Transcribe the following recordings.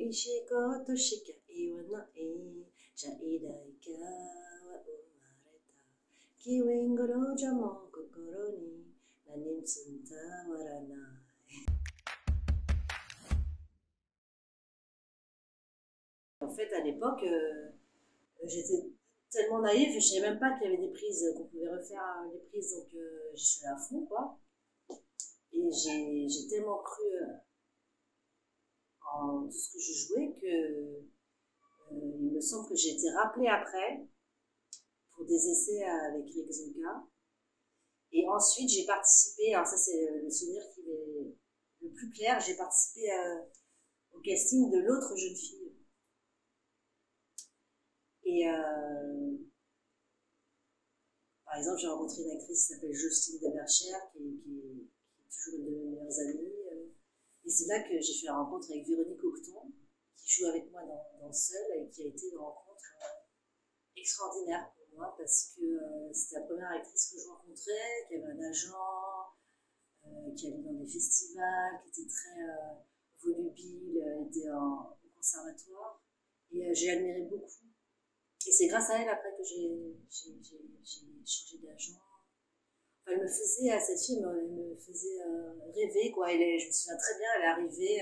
Ishiko Toshika Iwana E Jaidaika wa Umareta Kiwingoro Jamo Kokoro ni Nanin Tsunta Warana. En fait, à l'époque, j'étais tellement naïve, je savais même pas qu'il y avait des prises, qu'on pouvait refaire les prises, donc j'y suis allée à fond, quoi. Et j'ai tellement cru en tout ce que je jouais que il me semble que j'ai été rappelée après pour des essais avec Rick Zonka. Et ensuite, j'ai participé, alors ça c'est le souvenir qui est le plus clair, j'ai participé au casting de l'autre jeune fille. Et par exemple, j'ai rencontré une actrice qui s'appelle Jocelyne Deberchère, qui est toujours une de mes meilleures amies. Et c'est là que j'ai fait la rencontre avec Véronique Aucton, qui joue avec moi dans Seul, et qui a été une rencontre extraordinaire pour moi, parce que c'était la première actrice que je rencontrais, qui avait un agent, qui allait dans des festivals, qui était très volubile, était au conservatoire. Et j'ai admiré beaucoup. Et c'est grâce à elle après que j'ai changé d'agent. Enfin, elle me faisait, cette fille, elle me faisait rêver, quoi. Je me souviens très bien, elle est arrivée,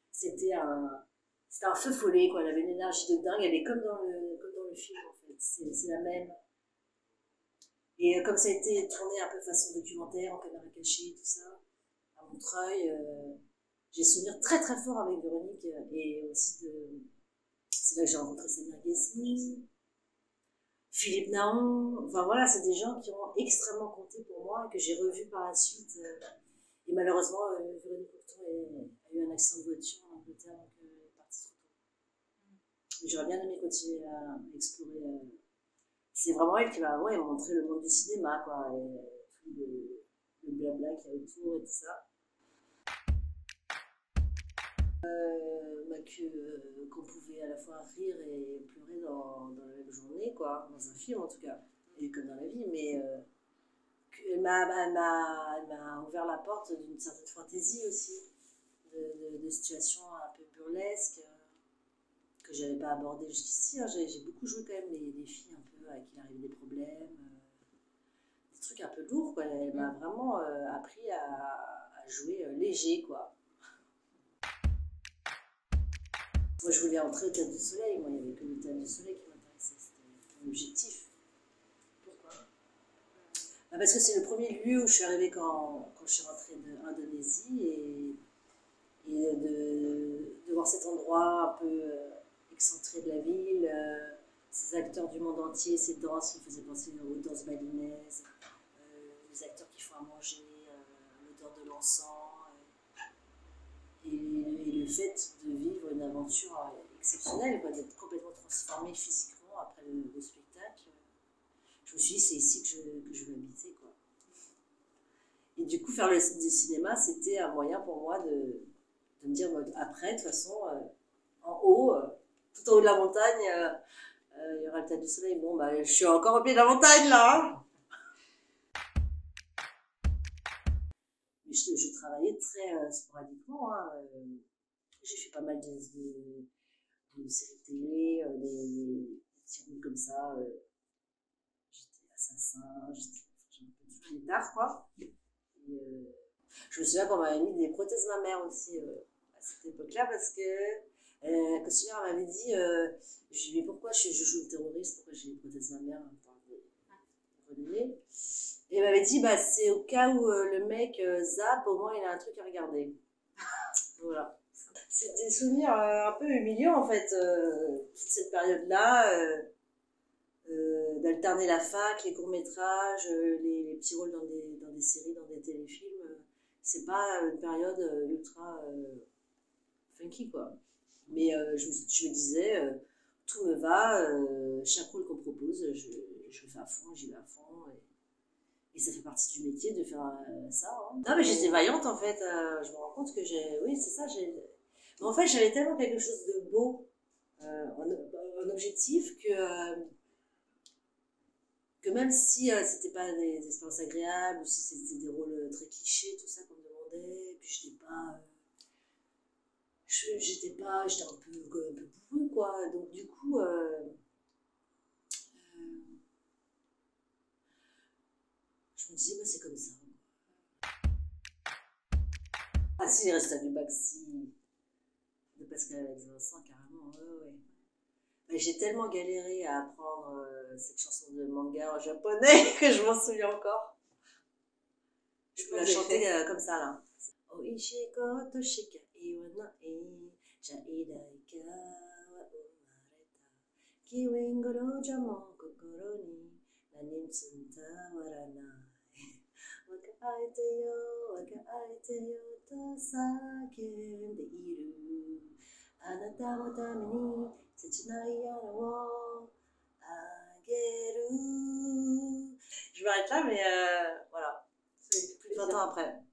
c'était un feu follet, quoi. Elle avait une énergie de dingue, elle est comme dans le film, en fait. C'est la même. Et comme ça a été tourné un peu façon documentaire, en caméra cachée, tout ça, à Montreuil, j'ai souvenir très très fort avec Véronique, et aussi c'est là que j'ai rencontré Samir Ghesmi, Philippe Naon, enfin voilà, c'est des gens qui ont extrêmement compté pour moi et que j'ai revu par la suite. Et malheureusement, Véronique Aucton a eu un accident de voiture en Angleterre, donc elle est partie trop tôt. J'aurais bien aimé continuer à explorer. C'est vraiment elle qui m'a montré le monde du cinéma, quoi, et tout le blabla qu'il y a autour et tout ça. Qu'on pouvait à la fois rire et pleurer dans la même journée, quoi, dans un film en tout cas, et comme dans la vie, mais elle m'a ouvert la porte d'une certaine fantaisie aussi, de situations un peu burlesques, que je n'avais pas abordées jusqu'ici. Hein. J'ai beaucoup joué quand même les filles un peu à qui il arrive des problèmes, des trucs un peu lourds, quoi. Elle m'a vraiment appris à jouer léger, quoi. Moi, je voulais entrer au Théâtre du Soleil. Moi, il n'y avait que le Théâtre du Soleil qui m'intéressait. C'était mon objectif. Pourquoi? Parce que c'est le premier lieu où je suis arrivée quand je suis rentrée d'Indonésie et de voir cet endroit un peu excentré de la ville, ces acteurs du monde entier, ces danses qui me faisaient penser aux danses balinaises, les acteurs qui font à manger, l'odeur de l'encens. Et le fait de vivre une aventure exceptionnelle, d'être complètement transformée physiquement après le spectacle, je me suis dit c'est ici que je veux habiter, quoi. Et du coup faire du cinéma, c'était un moyen pour moi de me dire après, de toute façon, en haut, tout en haut de la montagne, il y aura le Théâtre du Soleil. Bon, bah, je suis encore au pied de la montagne là, hein. Mais je travaillais très sporadiquement, hein. J'ai fait pas mal de séries télé, des petits rôles comme ça. J'étais assassin, j'ai un peu tout les dards, quoi. Et, je me souviens qu'on m'avait mis des prothèses mammaires aussi à cette époque-là parce que costumière m'avait dit je lui ai dit pourquoi je joue le terroriste, pourquoi j'ai des prothèses mammaires redonnées. Et elle m'avait dit bah, c'est au cas où le mec zappe, au moins il a un truc à regarder. Voilà. C'est des souvenirs un peu humiliants en fait, toute cette période-là, d'alterner la fac, les courts-métrages, les petits rôles dans des séries, dans des téléfilms. C'est pas une période ultra funky, quoi. Mais je me disais, tout me va, chaque rôle qu'on propose, je le fais à fond, j'y vais à fond. Et ça fait partie du métier de faire ça. Hein. Non, mais j'étais vaillante en fait. Je me rends compte que oui, c'est ça. Mais en fait, j'avais tellement quelque chose de beau en objectif que même si c'était pas des expériences agréables, ou si c'était des rôles très clichés, tout ça qu'on me demandait, et puis j'étais pas. j'étais un peu bourrue, quoi. Donc, du coup, je me disais, bah, c'est comme ça. Ah, si, les résultats du bac, si. De Pascal avec Vincent, carrément, ouais, ouais. Mais j'ai tellement galéré à apprendre cette chanson de manga en japonais que je m'en souviens encore. Je peux la chanter comme ça, là. Oishiko toshika iwa no e jaidai ka wa umareta kiwingoro jamo kokoro ni nanin tsunta waranai waka aete yo to sakende iru anata no tame ni setsunai yano wo ageru. Je m'arrête là, mais voilà. C'est plus de 20 ans après.